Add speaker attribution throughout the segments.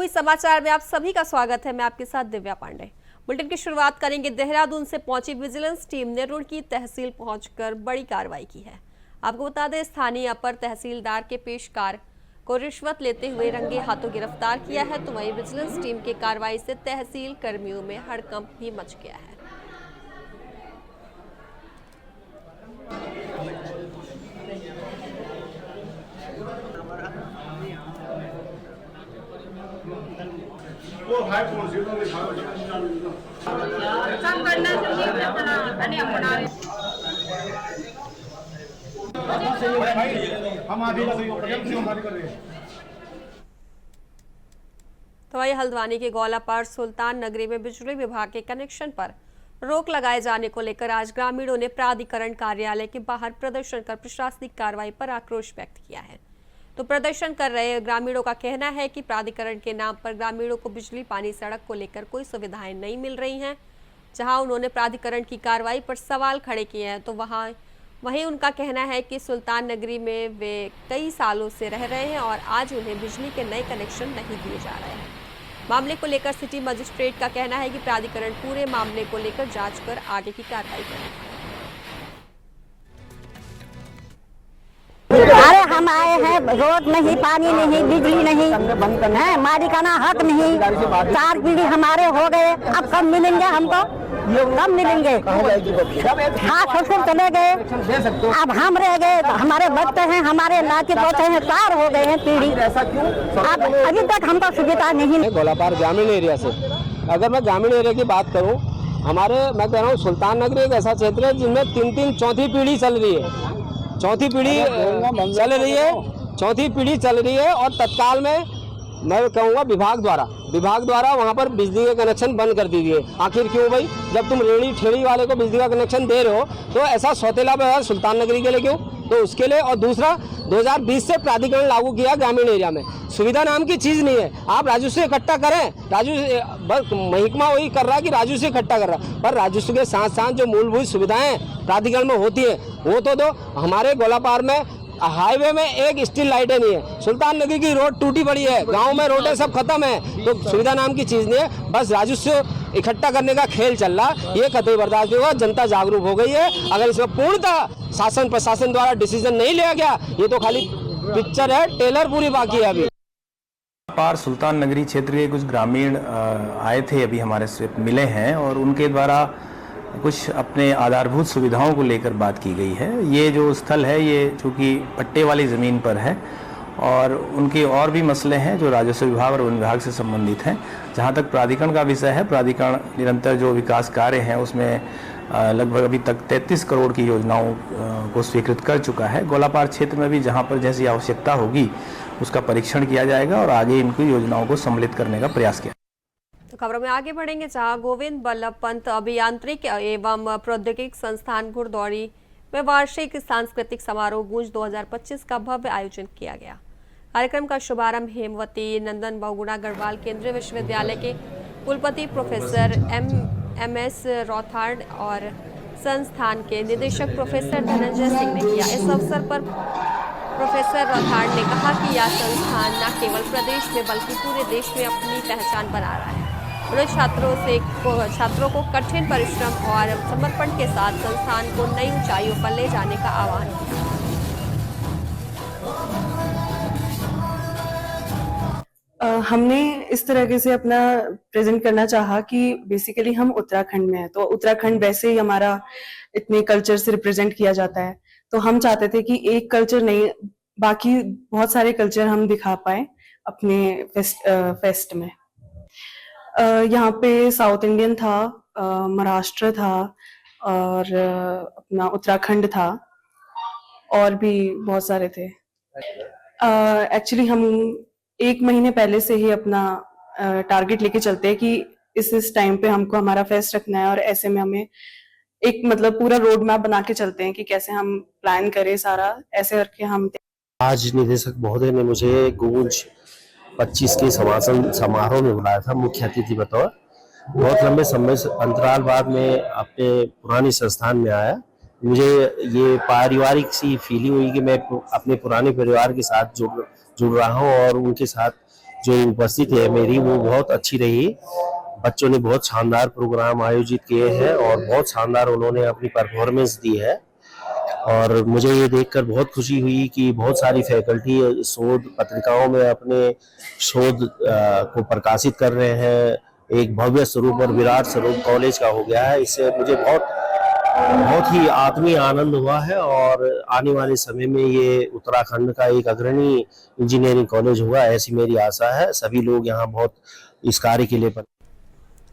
Speaker 1: भदोही समाचार में आप सभी का स्वागत है। मैं आपके साथ दिव्या पांडे। बुलेटिन की शुरुआत करेंगे। देहरादून से पहुंची विजिलेंस टीम ने रुड़की तहसील पहुंचकर बड़ी कार्रवाई की है। आपको बता दें, स्थानीय अपर तहसीलदार के पेशकार को रिश्वत लेते हुए रंगे हाथों गिरफ्तार किया है। तो वहीं विजिलेंस टीम की कार्रवाई से तहसील कर्मियों में हड़कंप भी मच गया है। तो वही हल्द्वानी के गौलापार सुल्तान नगरी में बिजली विभाग के कनेक्शन पर रोक लगाए जाने को लेकर आज ग्रामीणों ने प्राधिकरण कार्यालय के बाहर प्रदर्शन कर प्रशासनिक कार्रवाई पर आक्रोश व्यक्त किया है। तो प्रदर्शन कर रहे ग्रामीणों का कहना है कि प्राधिकरण के नाम पर ग्रामीणों को बिजली, पानी, सड़क को लेकर कोई सुविधाएं नहीं मिल रही हैं। जहां उन्होंने प्राधिकरण की कार्रवाई पर सवाल खड़े किए हैं, तो वहीं उनका कहना है कि सुल्तान नगरी में वे कई सालों से रह रहे हैं और आज उन्हें बिजली के नए कनेक्शन नहीं दिए जा रहे हैं। मामले को लेकर सिटी मजिस्ट्रेट का कहना है कि प्राधिकरण पूरे मामले को लेकर जांच कर आगे की कार्रवाई करेगा।
Speaker 2: अरे हम आए हैं, रोड नहीं, पानी नहीं, बिजली नहीं है, मालिकाना हक नहीं। 4 पीढ़ी हमारे हो गए, अब कब मिलेंगे हमको? कब मिलेंगे? हाँ, ससुर चले गए, अब हम रह गए, हमारे बच्चे हैं, हमारे नाती पोते हैं, 4 हो गए हैं पीढ़ी। अब अभी तक हमको सुविधा नहीं।
Speaker 3: गौलापार ग्रामीण एरिया से, अगर मैं ग्रामीण एरिया की बात करूं, मैं कह रहा हूं सुल्तान नगरी एक ऐसा क्षेत्र है जिनमें 3-3 चौथी पीढ़ी चल रही है। चौथी पीढ़ी चल रही है और तत्काल में मैं कहूँगा विभाग द्वारा वहाँ पर बिजली के कनेक्शन बंद कर दीजिए। आखिर क्यों भाई? जब तुम रेड़ी ठेड़ी वाले को बिजली का कनेक्शन दे रहे हो तो ऐसा सौतेला व्यवहार सुल्तान नगरी के लिए क्यों? तो उसके लिए, और दूसरा 2020 से प्राधिकरण लागू किया ग्रामीण एरिया में। सुविधा नाम की चीज़ नहीं है। आप राजस्व इकट्ठा करें, बस महकमा वही कर रहा है कि राजस्व इकट्ठा कर रहा है, पर राजस्व के साथ साथ जो मूलभूत सुविधाएं प्राधिकरण में होती है वो तो दो। हमारे गोलापार में हाईवे में एक स्ट्रीट लाइटें नहीं है। सुल्तान नगरी की रोड टूटी पड़ी है, गांव में रोडें सब खत्म है। तो सुविधा नाम की चीज़ नहीं है, बस राजस्व इकट्ठा करने का खेल चल रहा है। ये कतई बर्दाश्त नहीं होगा। जनता जागरूक हो गई है। अगर इसमें पूर्णतः शासन प्रशासन द्वारा डिसीजन नहीं लिया गया, ये तो खाली पिक्चर है, टेलर पूरी बाकी है। अभी
Speaker 4: पार सुल्तान नगरी क्षेत्र के कुछ ग्रामीण आए थे, अभी हमारे से मिले हैं और उनके द्वारा कुछ अपने आधारभूत सुविधाओं को लेकर बात की गई है। ये जो स्थल है, ये चूँकि पट्टे वाली ज़मीन पर है और उनके और भी मसले हैं जो राजस्व विभाग और वन विभाग से संबंधित हैं। जहाँ तक प्राधिकरण का विषय है, प्राधिकरण निरंतर जो विकास कार्य हैं उसमें लगभग अभी तक 33 करोड़ की योजनाओं को स्वीकृत कर चुका है। गोलापार क्षेत्र में भी जहाँ पर जैसी आवश्यकता होगी उसका परीक्षण किया जाएगा और आगे इनकी योजनाओं को सम्मिलित करने का प्रयास किया।
Speaker 1: तो खबरों में आगे बढ़ेंगे, जहां गोविंद बल्लभ पंत अभियांत्रिक एवं प्रौद्योगिक संस्थान घुड़दौड़ी में वार्षिक सांस्कृतिक समारोह गूंज 2025 का भव्य आयोजन किया गया। कार्यक्रम का शुभारंभ हेमवती नंदन बहुगुणा गढ़वाल केंद्रीय विश्वविद्यालय के कुलपति प्रोफेसर एम.एस. रॉथार्ड और संस्थान के निदेशक प्रोफेसर धनंजय सिंह ने किया। इस अवसर पर प्रोफेसर रॉथार्ड ने कहा कि यह संस्थान न केवल प्रदेश में बल्कि पूरे देश में अपनी पहचान बना रहा है। उन्होंने छात्रों को कठिन परिश्रम और समर्पण के साथ संस्थान को नई ऊंचाइयों पर ले जाने का आह्वान किया।
Speaker 5: हमने इस तरीके से अपना प्रेजेंट करना चाहा कि बेसिकली हम उत्तराखंड में हैं, तो उत्तराखंड वैसे ही हमारा इतने कल्चर से रिप्रेजेंट किया जाता है। तो हम चाहते थे कि एक कल्चर नहीं, बाकी बहुत सारे कल्चर हम दिखा पाए अपने फेस्ट में। यहाँ पे साउथ इंडियन था, महाराष्ट्र था और अपना उत्तराखंड था और भी बहुत सारे थे। एक्चुअली हम 1 महीने पहले से ही अपना टारगेट लेके चलते हैं कि इस टाइम पे हमको हमारा फेस्ट रखना है और ऐसे में हमें एक मतलब पूरा रोड मैप बना के चलते हैं कि कैसे हम प्लान करें सारा, ऐसे करके हम।
Speaker 6: आज निदेशक महोदय ने मुझे गूंज 25 के समारोह में बुलाया था मुख्य अतिथि बतौर। बहुत लंबे समय अंतराल बाद में अपने पुराने संस्थान में आया। मुझे ये पारिवारिक सी फीलिंग हुई कि मैं अपने पुराने परिवार के साथ जुड़ रहा हूँ और उनके साथ जो उपस्थिति है मेरी वो बहुत अच्छी रही। बच्चों ने बहुत शानदार प्रोग्राम आयोजित किए हैं और बहुत शानदार उन्होंने अपनी परफॉर्मेंस दी है। और मुझे ये देखकर बहुत खुशी हुई कि बहुत सारी फैकल्टी शोध पत्रिकाओं में अपने शोध को प्रकाशित कर रहे हैं। एक भव्य स्वरूप और विराट स्वरूप कॉलेज का हो गया है। इससे मुझे बहुत ही आत्मीय आनंद हुआ है और आने वाले समय में ये उत्तराखंड का एक अग्रणी इंजीनियरिंग कॉलेज होगा, ऐसी मेरी आशा है। सभी लोग यहाँ बहुत इस कार्य के लिए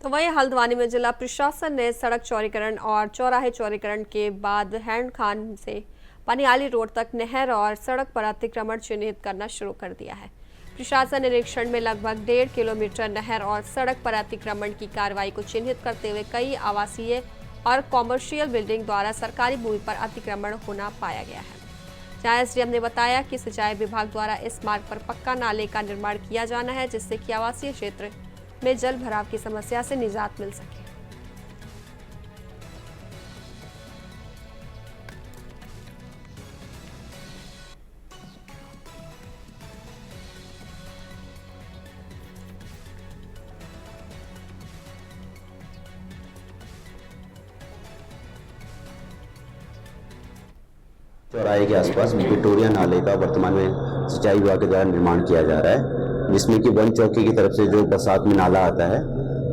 Speaker 1: तो वहीं हल्द्वानी में जिला प्रशासन ने सड़क चौड़ीकरण और चौराहे चौड़ीकरण के बाद हैंड खान से पनियाली रोड तक नहर और सड़क पर अतिक्रमण चिन्हित करना शुरू कर दिया है। प्रशासन निरीक्षण में लगभग 1.5 किलोमीटर नहर और सड़क पर अतिक्रमण की कार्रवाई को चिन्हित करते हुए कई आवासीय और कॉमर्शियल बिल्डिंग द्वारा सरकारी भूमि पर अतिक्रमण होना पाया गया है। जहां एसडीएम ने बताया कि सिंचाई विभाग द्वारा इस मार्ग पर पक्का नाले का निर्माण किया जाना है, जिससे कि आवासीय क्षेत्र में जल भराव की समस्या से निजात मिल सके।
Speaker 7: चौराहे के आसपास विक्टोरिया नाले का वर्तमान में सिंचाई विभाग के द्वारा निर्माण किया जा रहा है, जिसमें कि वन चौकी की तरफ से जो बरसात में नाला आता है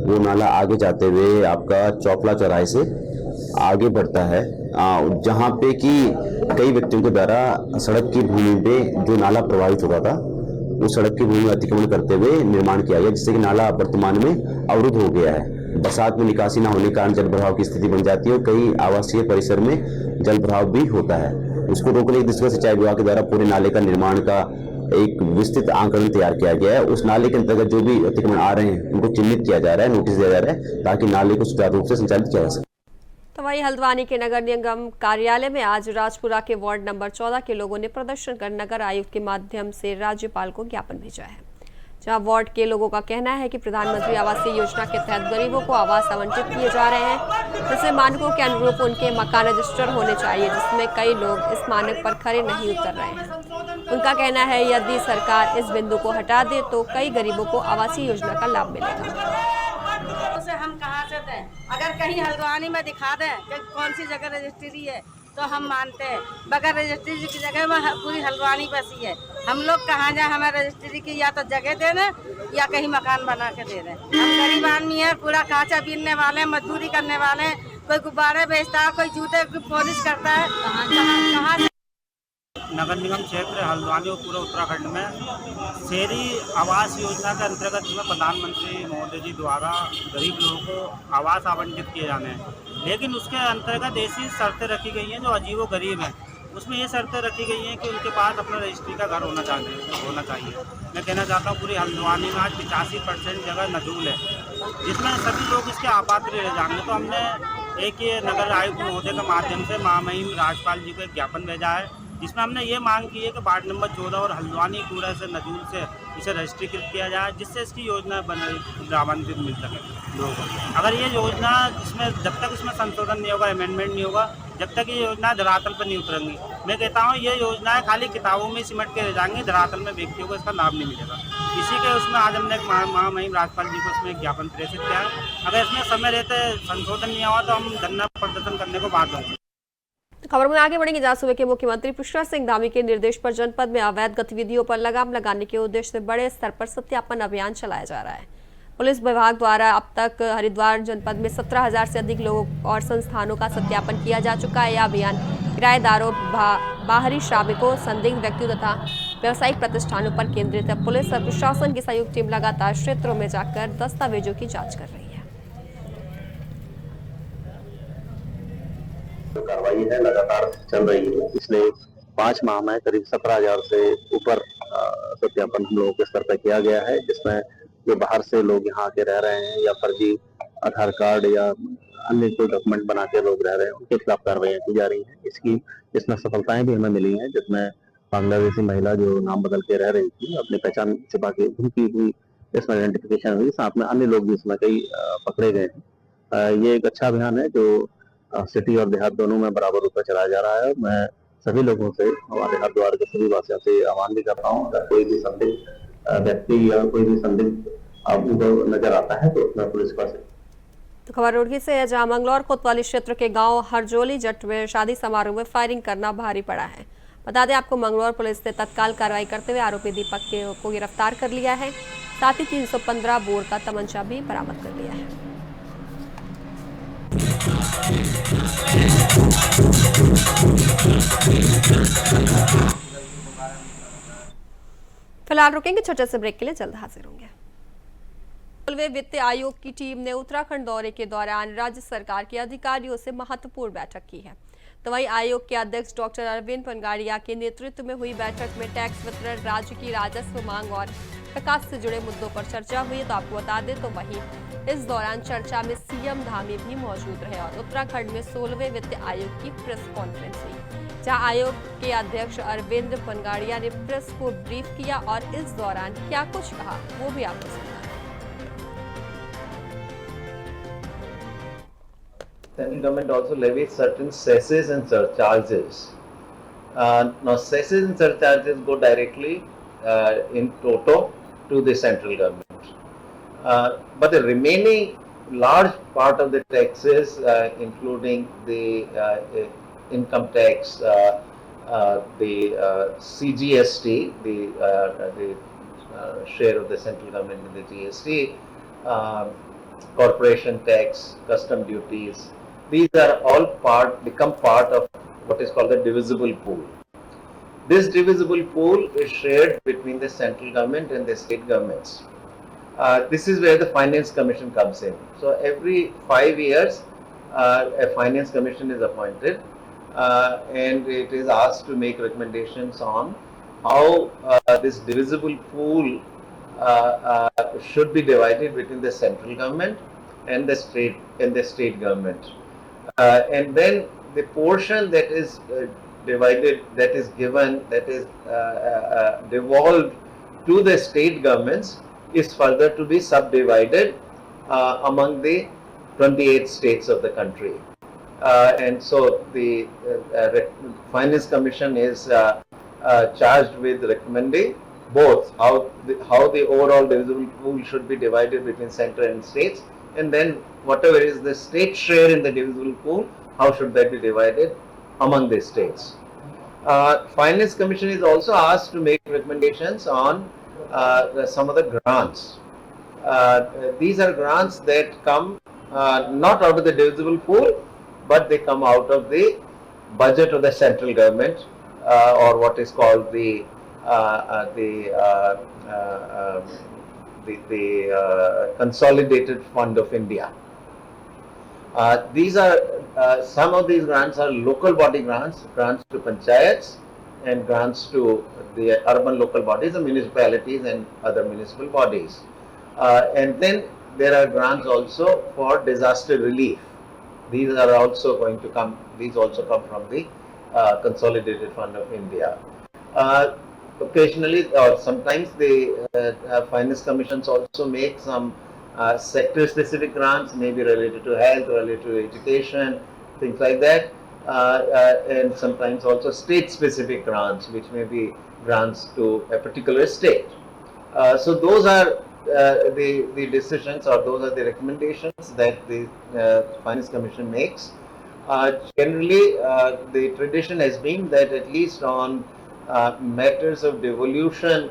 Speaker 7: वो नाला आगे जाते हुए आपका चौपला चौराहे से आगे बढ़ता है, जहाँ पे कि कई व्यक्तियों के द्वारा सड़क की भूमि पे जो नाला प्रभावित होता था वो सड़क की भूमि में अतिक्रमण करते हुए निर्माण किया गया, जिससे कि नाला वर्तमान में अवरुद्ध हो गया है। बरसात में निकासी न होने के कारण जल भराव की स्थिति बन जाती है और कई आवासीय परिसर में जल भराव भी होता है। उसको रोकने की दृष्टि से सिंचाई विभाग के द्वारा पूरे नाले का निर्माण का एक विस्तृत आंकलन तैयार किया गया है। उस नाले के अंतर्गत जो भी अतिक्रमण आ रहे हैं उनको चिन्हित किया जा रहा है, नोटिस दिया जा रहा है, ताकि नाले को सुचारू रूप से संचालित किया जा सके।
Speaker 1: तो वहीं हल्द्वानी के नगर निगम कार्यालय में आज राजपुरा के वार्ड नंबर 14 के लोगों ने प्रदर्शन कर नगर आयुक्त के माध्यम से राज्यपाल को ज्ञापन भेजा है, जहां वार्ड के लोगों का कहना है कि प्रधानमंत्री आवास योजना के तहत गरीबों को आवास आवंटित किए जा रहे हैं, जिसमें मानकों के अनुरूप उनके मकान रजिस्टर होने चाहिए, जिसमें कई लोग इस मानक पर खरे नहीं उतर रहे हैं। उनका कहना है यदि सरकार इस बिंदु को हटा दे तो कई गरीबों को आवासीय योजना का लाभ मिलेगा।
Speaker 8: से हम कहाँ से दें? अगर कहीं हल्द्वानी में दिखा दें कि कौन सी जगह रजिस्ट्री है तो हम मानते हैं, बगैर रजिस्ट्री की जगह में पूरी हल्द्वानी बसी है। हम लोग कहाँ जाए, हमें रजिस्ट्री की या तो जगह दे दें या कहीं मकान बना के दे दें। हम गरीब आदमी है, पूरा कांचा बीनने वाले हैं, मजदूरी करने वाले हैं, कोई गुब्बारे बेचता है, कोई जूते की पॉलिश करता है। कहाँ
Speaker 9: नगर निगम क्षेत्र हल्द्वानी और पूरे उत्तराखंड में शहरी आवास योजना के अंतर्गत में प्रधानमंत्री महोदय जी द्वारा गरीब लोगों को आवास आवंटित किए जाने हैं, लेकिन उसके अंतर्गत ऐसी शर्तें रखी गई हैं जो अजीबो गरीब हैं। उसमें ये शर्तें रखी गई हैं कि उनके पास अपना रजिस्ट्री का घर होना चाहिए। मैं कहना चाहता हूँ पूरी हल्द्वानी में आज 85% जगह नजूल है, जिसमें सभी लोग इसके अपात्र रह जाएंगे। तो हमने एक ये नगर आयुक्त महोदय के माध्यम से महामहिम राज्यपाल जी को एक ज्ञापन भेजा है, जिसमें हमने ये मांग की है कि वार्ड नंबर 14 और हल्द्वानी पूरा से नजूल से इसे रजिस्ट्रीकृत किया जाए, जिससे इसकी योजना लाभान्वित मिल सके लोगों को। अगर ये योजना इसमें जब तक इसमें संशोधन नहीं होगा, अमेंडमेंट नहीं होगा, जब तक ये योजना धरातल पर नहीं उतरेंगी। मैं कहता हूँ ये योजनाएं खाली किताबों में सिमट के रह जाएंगी, धरातल में व्यक्तियों को इसका लाभ नहीं मिलेगा। इसी के उसमें आज हमने एक महामहिम राज्यपाल जी को उसमें एक ज्ञापन प्रेषित किया है। अगर इसमें समय रहते संशोधन नहीं हुआ तो हम धरना प्रदर्शन करने को बाध्य होंगे।
Speaker 1: खबर में आगे बढ़ेंगे। जहां सूबे के मुख्यमंत्री पुष्कर सिंह धामी के निर्देश पर जनपद में अवैध गतिविधियों पर लगाम लगाने के उद्देश्य से बड़े स्तर पर सत्यापन अभियान चलाया जा रहा है। पुलिस विभाग द्वारा अब तक हरिद्वार जनपद में 17,000 से अधिक लोगों और संस्थानों का सत्यापन किया जा चुका है। यह अभियान किराएदारों, बाहरी श्रमिकों, संदिग्ध व्यक्तियों तथा व्यावसायिक प्रतिष्ठानों पर केंद्रित है। पुलिस और प्रशासन की संयुक्त टीम लगातार क्षेत्रों में जाकर दस्तावेजों की जाँच कर रही है।
Speaker 10: कार्रवाई है लगातार चल रही है। पिछले 5 माह में करीब 17,000 से ऊपर सत्यापन हम लोगों के स्तर पर किया गया है, जिसमें जो बाहर से लोग यहाँ आके रह रहे हैं या फर्जी आधार कार्ड या अन्य कोई डॉक्यूमेंट बना के लोग रह रहे हैं, उनके खिलाफ कार्रवाई की जा रही है। इसमें सफलताएं भी हमें मिली हैं, जिसमें बांग्लादेशी महिला जो नाम बदल के रह रही थी, अपनी पहचान छिपा के उनकी भी इसमें आइडेंटिफिकेशन हुई, साथ में अन्य लोग भी इसमें कई पकड़े गए हैं। ये एक अच्छा अभियान है जो सिटी और देहात दोनों में बराबर रूप से चलाया जा रहा है। मैं सभी लोगों से, हमारे हरिद्वार के सभी वासियों से आह्वान भी करता हूँ, अगर कोई भी संदिग्ध व्यक्ति या कोई भी संदिग्ध आपको नजर आता है तो उसमें पुलिस का
Speaker 1: तो खबर रुड़की से है, जहां मंगलौर कोतवाली क्षेत्र के गांव हरजोली जट में शादी समारोह में फायरिंग करना भारी पड़ा है। बता दें आपको, मंगलौर पुलिस ने तत्काल कार्रवाई करते हुए आरोपी दीपक को गिरफ्तार कर लिया है। साथ ही 315 बोर का तमंचा भी बरामद कर लिया है। फिलहाल रुकेंगे छोटे से ब्रेक के लिए, जल्द हाजिर होंगे। रेलवे वित्त आयोग की टीम ने उत्तराखंड दौरे के दौरान राज्य सरकार के अधिकारियों से महत्वपूर्ण बैठक की है। तो वहीं आयोग के अध्यक्ष डॉक्टर अरविंद पनगाड़िया के नेतृत्व में हुई बैठक में टैक्स वितरण, राज्य की राजस्व मांग और विकास से जुड़े मुद्दों पर चर्चा हुई। तो आपको बता दें, तो वहीं इस दौरान चर्चा में सीएम धामी भी मौजूद रहे और उत्तराखंड में 16वें वित्त आयोग की प्रेस कॉन्फ्रेंस हुई, जहां आयोग के अध्यक्ष अरविंद पनगाड़िया ने प्रेस को ब्रीफ किया और इस दौरान क्या कुछ कहा वो भी आपको सुना।
Speaker 10: Central government also levies certain cesses and surcharges. Now, cesses and surcharges go directly in toto to the central government. But the remaining large part of the taxes, including the income tax, the CGST, the share of the central government in the GST, corporation tax, custom duties, these are all become part of what is called the divisible pool. This divisible pool is shared between the central government and the state governments. This is where the Finance Commission comes in. So every 5 years, a Finance Commission is appointed, and it is asked to make recommendations on how this divisible pool should be divided between the central government and the state government. And then the portion that is divided, that is given, that is devolved to the state governments is further to be subdivided among the 28 states of the country. And so the Finance Commission is charged with recommending both how the overall divisible pool should be divided between center and states, and then whatever is the state share in the divisible pool, how should that be divided among the states. Finance Commission is also asked to make recommendations on some of the grants. These are grants that come not out of the divisible pool, but they come out of the budget of the central government, or what is called the Consolidated Fund of India. These are some of these grants are local body grants to panchayats, and grants to the urban local bodies, the municipalities and other municipal bodies. And then there are grants also for disaster relief. These are also going to come. These also come from the Consolidated Fund of India. Occasionally, or sometimes, the Finance Commissions also make some sector-specific grants, maybe related to health, related to education, things like that, and sometimes also state-specific grants, which may be grants to a particular state. So those are the decisions, or those are the recommendations that the Finance Commission makes. Generally, the tradition has been that at least on matters of devolution,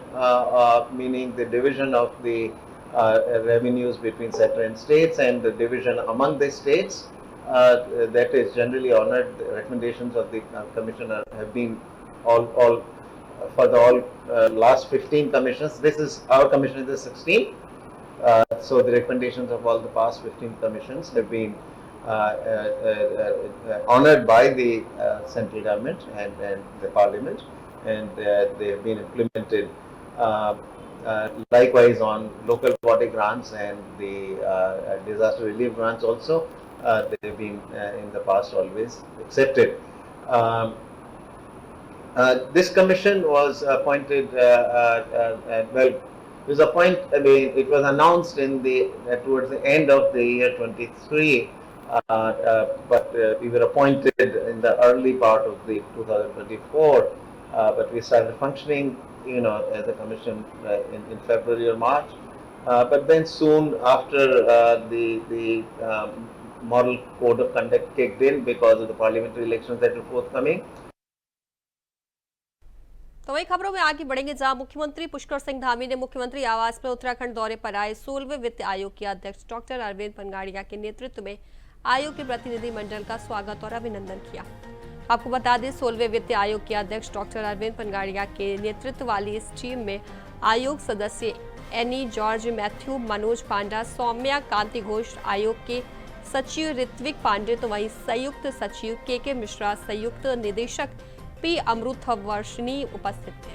Speaker 10: meaning the division of the revenues between center and states, and the division among the states, that is generally honored. The recommendations of the commissioner have been all for the last 15 commissions. This is our commission is the 16th. So the recommendations of all the past 15 commissions have been honored by the central government and the parliament, and they have been implemented. Likewise on local body grants and the disaster relief grants also, they have been in the past always accepted. This commission was appointed, it was announced in the towards the end of the year 23, but we were appointed in the early part of the 2024, but we started functioning as a commission in February or March. But then soon after the model code of conduct kicked in because of the parliamentary elections that were forthcoming.
Speaker 1: तो वही खबरों में आगे बढ़ेंगे, जहां मुख्यमंत्री पुष्कर सिंह धामी ने मुख्यमंत्री आवास में उत्तराखंड दौरे पर आए 16वें वित्त आयोग के अध्यक्ष डॉक्टर अरविंद पनगाड़िया के नेतृत्व में आयोग के प्रतिनिधि मंडल का स्वागत और अभिनंदन किया। आपको बता दें, 16वें वित्त आयोग के अध्यक्ष डॉक्टर अरविंद पनगाड़िया के नेतृत्व वाली इस टीम में आयोग सदस्य एनी जॉर्ज, मैथ्यू, मनोज पांडा, सौम्या कांति घोष, आयोग के सचिव ऋत्विक पांडे, तो वहीं संयुक्त सचिव के मिश्रा, संयुक्त निदेशक पी अमृतवर्षिणी उपस्थित थे।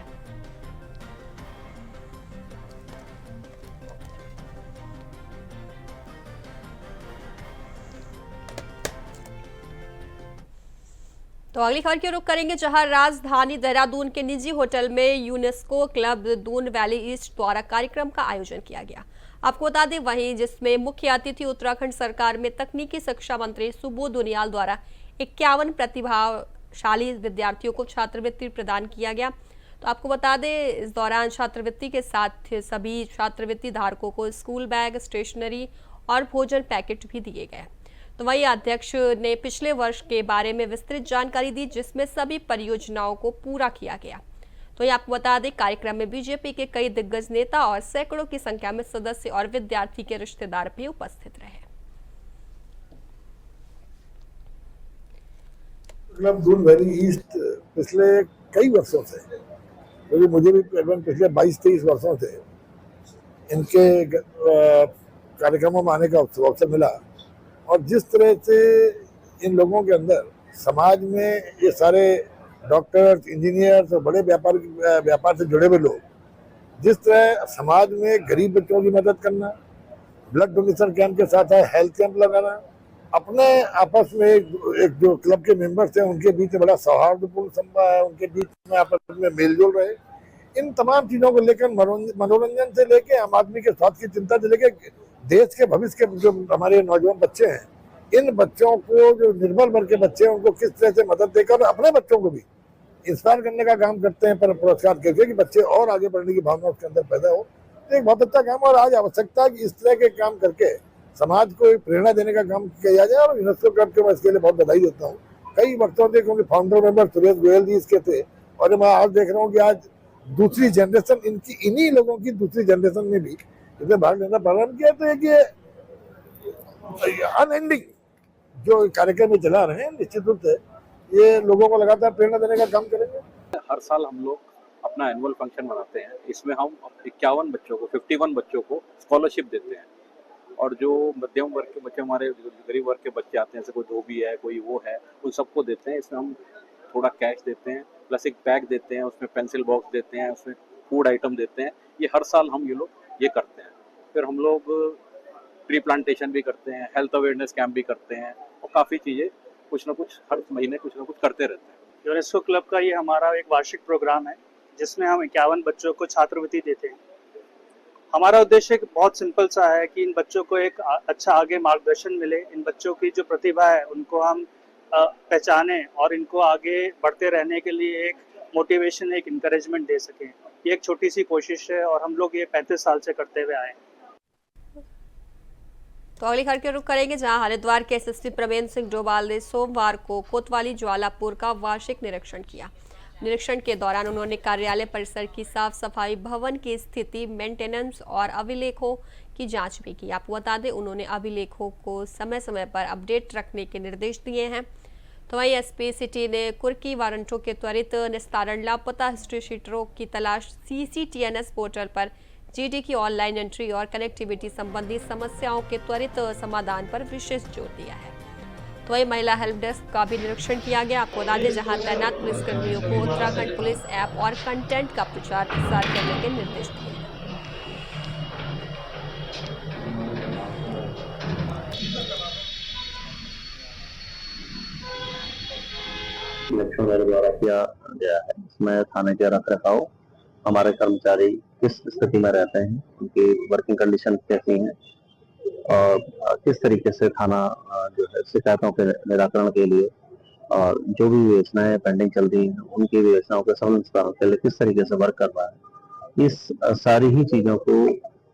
Speaker 1: तो अगली खबर की रुख करेंगे, जहां राजधानी देहरादून के निजी होटल में UNESCO club Doon valley east द्वारा कार्यक्रम का आयोजन किया गया। आपको बता दें, वहीं जिसमें मुख्य अतिथि उत्तराखंड सरकार में तकनीकी शिक्षा मंत्री सुबोध उनियाल द्वारा 51 प्रतिभाशाली विद्यार्थियों को छात्रवृत्ति प्रदान किया गया। तो आपको बता दें, इस दौरान छात्रवृत्ति के साथ सभी छात्रवृत्ति धारकों को स्कूल बैग, स्टेशनरी और भोजन पैकेट भी दिए गए। तो वही अध्यक्ष ने पिछले वर्ष के बारे में विस्तृत जानकारी दी, जिसमें सभी परियोजनाओं को पूरा किया गया। तो ये आपको बता दें, कार्यक्रम में बीजेपी के कई दिग्गज नेता और सैकड़ों की संख्या में सदस्य और विद्यार्थी के रिश्तेदार भी उपस्थित रहे।
Speaker 11: क्लब दून वैली ईस्ट पिछले कई वर्षों से, क्योंकि मुझे भी पिछले 22-23 वर्षों से इनके कार्यक्रमों में आने का अवसर मिला, और जिस तरह से इन लोगों के अंदर समाज में ये सारे डॉक्टर्स, इंजीनियर्स और बड़े व्यापार से जुड़े हुए लोग, जिस तरह समाज में गरीब बच्चों की मदद करना, ब्लड डोनेशन कैंप के साथ हेल्थ कैंप लगाना, अपने आपस में एक जो क्लब के मेंबर्स हैं उनके बीच में बड़ा सौहार्दपूर्ण उनके बीच में आपस में मेलजोल रहे, इन तमाम चीज़ों को लेकर मनोरंजन से लेके आम आदमी के स्वास्थ्य की चिंता से लेके देश के भविष्य के जो हमारे नौजवान बच्चे हैं, इन बच्चों को, जो निर्बल वर्ग के बच्चे हैं, उनको किस तरह से मदद देकर अपने बच्चों को भी इंस्पायर करने का काम करते हैं, पर पुरस्कार करके कि बच्चे और आगे बढ़ने की भावना उसके अंदर पैदा हो। तो एक बहुत अच्छा काम, और आज आवश्यकता है कि इस तरह के काम करके समाज को प्रेरणा देने का काम किया जाए। और यूनेस्को क्लब के मैं इसके लिए बहुत बधाई देता हूँ। कई वक्तों से, क्योंकि फाउंडर मेंबर सुरेश गोयल जी इसके थे, और मैं आज देख रहा हूँ कि आज दूसरी जनरेशन इन्हीं लोगों की दूसरी जनरेशन ने भी इसमें भाग लेना प्रारंभ किया। तो एक ये अनएंडिंग जो कार्यक्रम में चला रहे हैं, निश्चित रूप से ये लोगों को लगातार प्रेरणा देने का काम करेंगे।
Speaker 10: हर साल हम लोग अपना एनुअल फंक्शन मनाते हैं। इसमें हम 51 बच्चों को, 51 बच्चों को स्कॉलरशिप देते हैं, और जो मध्यम वर्ग के बच्चे, हमारे गरीब वर्ग के बच्चे आते हैं, जैसे कोई धोबी है, कोई वो है, उन सबको देते हैं। इसमें हम थोड़ा कैश देते हैं, प्लस एक बैग देते हैं, उसमें पेंसिल बॉक्स देते हैं, उसमें फूड आइटम देते हैं। ये हर साल हम ये लोग ये करते हैं। फिर हम लोग ट्री प्लांटेशन भी करते हैं, हेल्थ अवेयरनेस कैंप भी करते हैं, और काफ़ी चीज़ें कुछ ना कुछ हर महीने कुछ ना कुछ करते रहते हैं।
Speaker 9: यूनेस्को क्लब का ये हमारा एक वार्षिक प्रोग्राम है, जिसमें हम 51 बच्चों को छात्रवृत्ति देते हैं। हमारा उद्देश्य बहुत सिंपल सा है कि इन बच्चों को एक अच्छा आगे मार्गदर्शन मिले, इन बच्चों की जो प्रतिभा है उनको हम पहचानें, और इनको आगे बढ़ते रहने के लिए एक मोटिवेशन, एक इंकरेजमेंट दे सकें। ये एक छोटी सी कोशिश है, और हम लोग ये 35 साल से करते हुए आए हैं।
Speaker 1: तो अगली खबर के रुख करेंगे, जहां हरिद्वार के एसएसपी प्रवीण सिंह डोभाल ने सोमवार को कोतवाली ज्वालापुर का वार्षिक निरीक्षण किया। निरीक्षण के दौरान उन्होंने कार्यालय परिसर की साफ सफाई, भवन की स्थिति, मेंटेनेंस और अभिलेखों की जांच भी की। आपको बता दें, उन्होंने अभिलेखों को समय समय पर अपडेट रखने के निर्देश दिए हैं। तो वहीं एसपी सिटी ने कुर्की वारंटों के त्वरित निस्तारण, लापता हिस्ट्री शीटरों की तलाश, CCTNS पोर्टल पर GD की ऑनलाइन एंट्री और कनेक्टिविटी संबंधी समस्याओं के त्वरित समाधान पर विशेष जोर दिया है। तो वही महिला हेल्प डेस्क का भी निरीक्षण किया गया। आपको बता दें, जहां तैनात पुलिसकर्मियों को उत्तराखंड पुलिस ऐप और कंटेंट का प्रचार प्रसार करने के निर्देश दिए हैं।
Speaker 10: निरीक्षण मेरे द्वारा किया गया है। इसमें थाने के रख रखाव, हमारे कर्मचारी किस स्थिति में रहते हैं, उनकी वर्किंग कंडीशन कैसी हैं, और किस तरीके से थाना जो है शिकायतों के निराकरण के लिए और जो भी योजनाएं पेंडिंग चल रही हैं उनकी योजनाओं के सफल निस्तारण के लिए किस तरीके से वर्क कर रहा है, इस सारी ही चीजों को,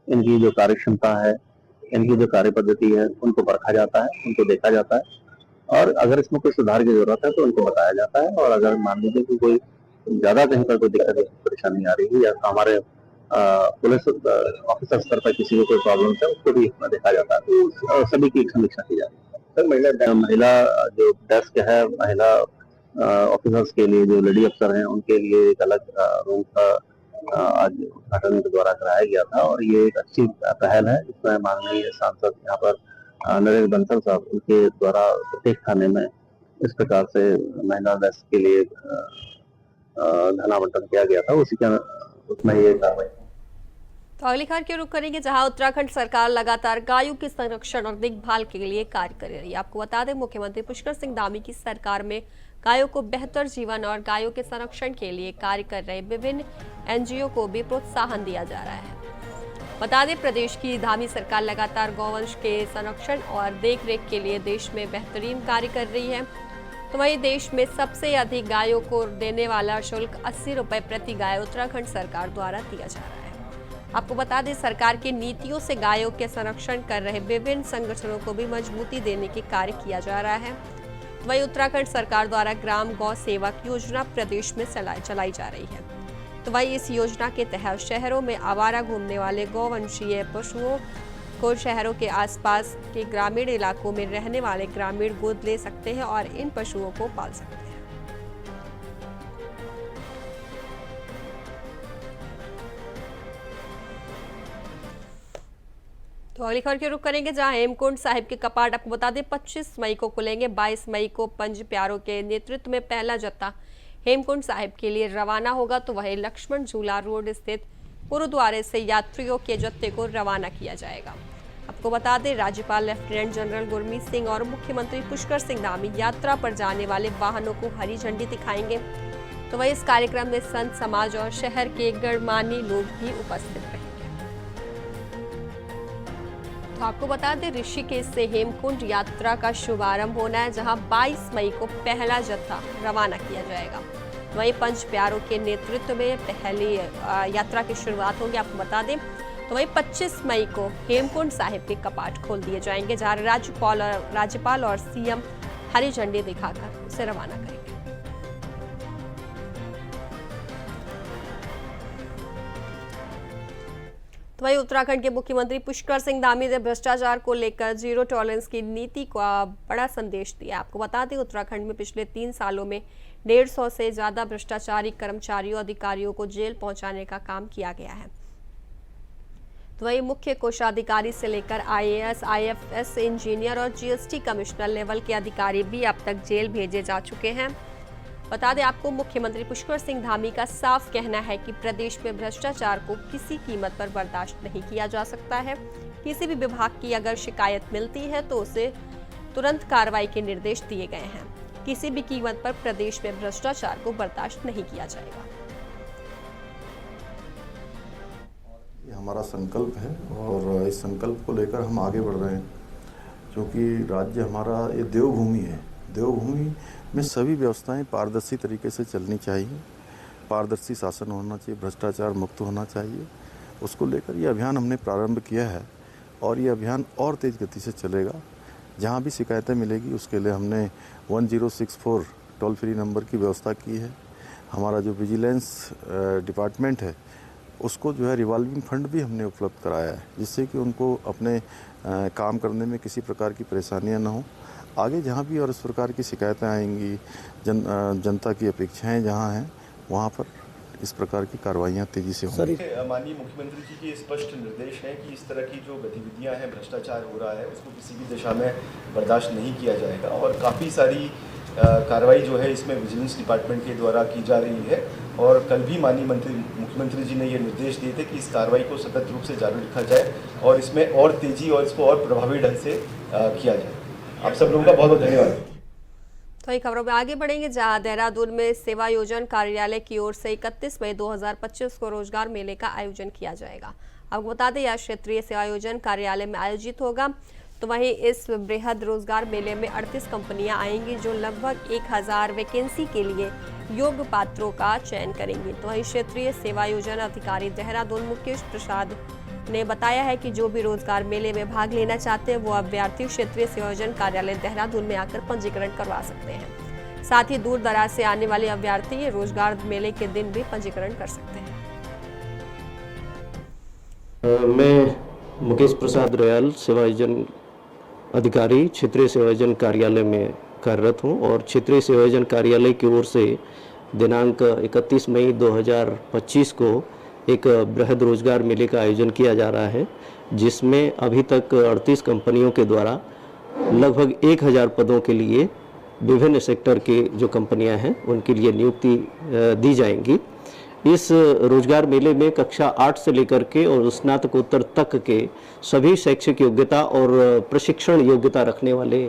Speaker 10: इनकी जो कार्य क्षमता है, इनकी जो कार्य पद्धति है, उनको परखा जाता है, उनको देखा जाता है और अगर इसमें कोई सुधार की जरूरत है तो उनको बताया जाता है। और अगर मान लीजिए कि कोई ज्यादा कहीं पर कोई दिक्कत परेशानी आ रही है या हमारे पुलिस ऑफिसर स्तर पर किसी को कोई प्रॉब्लम है उसको भी इसमें देखा जाता है, तो सभी की समीक्षा की जाती है। सर, महिला जो डेस्क है, महिला ऑफिसर्स के लिए, जो लेडी अफसर हैं उनके लिए एक अलग रूम का आज उद्घाटन के द्वारा कराया गया था और ये एक अच्छी पहल है। इसमें माननीय सांसद यहाँ पर नरेंद्र बंसल साहब, उनके द्वारा प्रत्येक थाने में इस प्रकार से महिला डेस्क के लिए धन आवंटन किया गया था, उसी का उसमें ये कार्रवाई।
Speaker 1: तो अगली खबर की रुख करेंगे, जहां उत्तराखंड सरकार लगातार गायों के संरक्षण और देखभाल के लिए कार्य कर रही है। आपको बता दें, मुख्यमंत्री पुष्कर सिंह धामी की सरकार में गायों को बेहतर जीवन और गायों के संरक्षण के लिए कार्य कर रहे विभिन्न एनजीओ को भी प्रोत्साहन दिया जा रहा है। बता दें, प्रदेश की धामी सरकार लगातार गौवंश के संरक्षण और देखरेख के लिए देश में बेहतरीन कार्य कर रही है। तो वहीं देश में सबसे अधिक गायों को देने वाला शुल्क 80 रुपए प्रति गाय उत्तराखंड सरकार द्वारा दिया जा रहा है। आपको बता दें, सरकार की नीतियों से गायों के संरक्षण कर रहे विभिन्न संगठनों को भी मजबूती देने के कार्य किया जा रहा है। वहीं उत्तराखंड सरकार द्वारा ग्राम गौ सेवक योजना प्रदेश में चलाई जा रही है। तो वहीं इस योजना के तहत शहरों में आवारा घूमने वाले गौवंशीय पशुओं को शहरों के आसपास के ग्रामीण इलाकों में रहने वाले ग्रामीण गोद ले सकते हैं और इन पशुओं को पाल सकते हैं। तो अगली खबर की रुख करेंगे, जहां हेमकुंड साहिब के कपाट आपको बता दें 25 मई को खुलेंगे। 22 मई को पंज प्यारों के नेतृत्व में पहला जत्था हेमकुंड साहिब के लिए रवाना होगा। तो वहीं लक्ष्मण झूला रोड स्थित गुरुद्वारे से यात्रियों के जत्थे को रवाना किया जाएगा। आपको बता दें, राज्यपाल लेफ्टिनेंट जनरल गुरमीत सिंह और मुख्यमंत्री पुष्कर सिंह धामी यात्रा पर जाने वाले वाहनों को हरी झंडी दिखाएंगे। तो वहीं इस कार्यक्रम में संत समाज और शहर के गणमान्य लोग भी उपस्थित रहेंगे। तो आपको बता दें, ऋषिकेश से हेमकुंड यात्रा का शुभारंभ होना है, जहां 22 मई को पहला जत्था रवाना किया जाएगा। वहीं पंच प्यारों के नेतृत्व में पहली यात्रा की शुरुआत होगी। आपको बता दें, तो वहीं 25 मई को हेमकुंड साहिब के कपाट खोल दिए जाएंगे, जहां राज्यपाल और सीएम हरी झंडी दिखाकर उसे रवाना करेंगे। तो वहीं उत्तराखंड के मुख्यमंत्री पुष्कर सिंह धामी ने भ्रष्टाचार को लेकर जीरो टॉलरेंस की नीति का बड़ा संदेश दिया। आपको बता दें, उत्तराखंड में पिछले 3 सालों में 150 से ज्यादा भ्रष्टाचारी कर्मचारियों अधिकारियों को जेल पहुंचाने का काम किया गया है। तो वहीं मुख्य कोषाधिकारी से लेकर IAS, IFS इंजीनियर और GST कमिश्नर लेवल के अधिकारी भी अब तक जेल भेजे जा चुके हैं। बता दें आपको, मुख्यमंत्री पुष्कर सिंह धामी का साफ कहना है कि प्रदेश में भ्रष्टाचार को किसी कीमत पर बर्दाश्त नहीं किया जा सकता है। किसी भी विभाग की अगर शिकायत मिलती है तो उसे तुरंत कार्रवाई के निर्देश दिए गए हैं। किसी भी कीमत पर प्रदेश में भ्रष्टाचार को बर्दाश्त नहीं किया जाएगा।
Speaker 12: ये हमारा संकल्प है और इस संकल्प को लेकर हम आगे बढ़ रहे हैं, क्योंकि राज्य हमारा ये देवभूमि है। देवभूमि में सभी व्यवस्थाएं पारदर्शी तरीके से चलनी चाहिए, पारदर्शी शासन होना चाहिए, भ्रष्टाचार मुक्त होना चाहिए। उसको लेकर ये अभियान हमने प्रारंभ किया है और ये अभियान और तेज़ गति से चलेगा। जहाँ भी शिकायतें मिलेगी उसके लिए हमने 1064 टोल फ्री नंबर की व्यवस्था की है। हमारा जो विजिलेंस डिपार्टमेंट है उसको जो है रिवॉल्विंग फंड भी हमने उपलब्ध कराया है, जिससे कि उनको अपने काम करने में किसी प्रकार की परेशानियां न हो। आगे जहाँ भी और इस प्रकार की शिकायतें आएंगी, जनता की अपेक्षाएं जहाँ हैं वहाँ पर इस प्रकार की कार्रवाइयाँ तेजी से होंगी।
Speaker 13: माननीय मुख्यमंत्री जी के स्पष्ट निर्देश हैं कि इस तरह की जो गतिविधियां हैं, भ्रष्टाचार हो रहा है, उसको किसी भी दिशा में बर्दाश्त नहीं किया जाएगा और काफ़ी सारी कार्रवाई जो है इसमें विजिलेंस डिपार्टमेंट के द्वारा की जा रही है। और कल भी माननीय मुख्यमंत्री जी ने ये निर्देश दिए थे कि इस कार्रवाई को सतत रूप से जारी रखा जाए और इसमें और तेजी और इसको और प्रभावी ढंग से किया जाए। आप सब लोगों का बहुत बहुत धन्यवाद।
Speaker 1: तो ये खबरों में आगे बढ़ेंगे, जहां देहरादून में सेवा योजन कार्यालय की ओर से 31 मई 2025 को रोजगार मेले का आयोजन किया जाएगा। आपको बता दें, यह क्षेत्रीय सेवा योजन कार्यालय में आयोजित होगा। तो वहीं इस बृहद रोजगार मेले में 38 कंपनियां आएंगी जो लगभग 1000 वैकेंसी के लिए योग्य पात्रों का चयन करेंगी। तो वहीं क्षेत्रीय सेवा योजना अधिकारी देहरादून मुकेश प्रसाद ने बताया है कि जो भी रोजगार मेले में भाग लेना चाहते हैं वो अभ्यर्थी क्षेत्रीय सेवा योजना कार्यालय देहरादून में आकर पंजीकरण करवा सकते हैं। साथ ही दूर दराज से आने वाले अभ्यर्थी ये रोजगार मेले के दिन भी पंजीकरण कर सकते हैं।
Speaker 6: मैं मुकेश प्रसाद रोयाल सेवा योजना अधिकारी क्षेत्रीय सेवा योजना कार्यालय में कार्यरत हूं और क्षेत्रीय सेवा योजना कार्यालय की ओर से दिनांक 31 मई 2025 को एक बृहद रोजगार मेले का आयोजन किया जा रहा है, जिसमें अभी तक 38 कंपनियों के द्वारा लगभग 1000 पदों के लिए विभिन्न सेक्टर के जो कंपनियां हैं उनके लिए नियुक्ति दी जाएंगी। इस रोजगार मेले में कक्षा 8 से लेकर के और स्नातकोत्तर तक के सभी शैक्षिक योग्यता और प्रशिक्षण योग्यता रखने वाले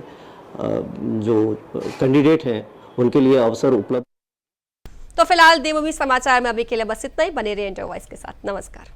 Speaker 6: जो कैंडिडेट हैं उनके लिए अवसर उपलब्ध।
Speaker 1: तो फिलहाल देवभूमि समाचार में अभी के लिए बस इतना ही। बने रहिए इंडिया वॉइस के साथ। नमस्कार।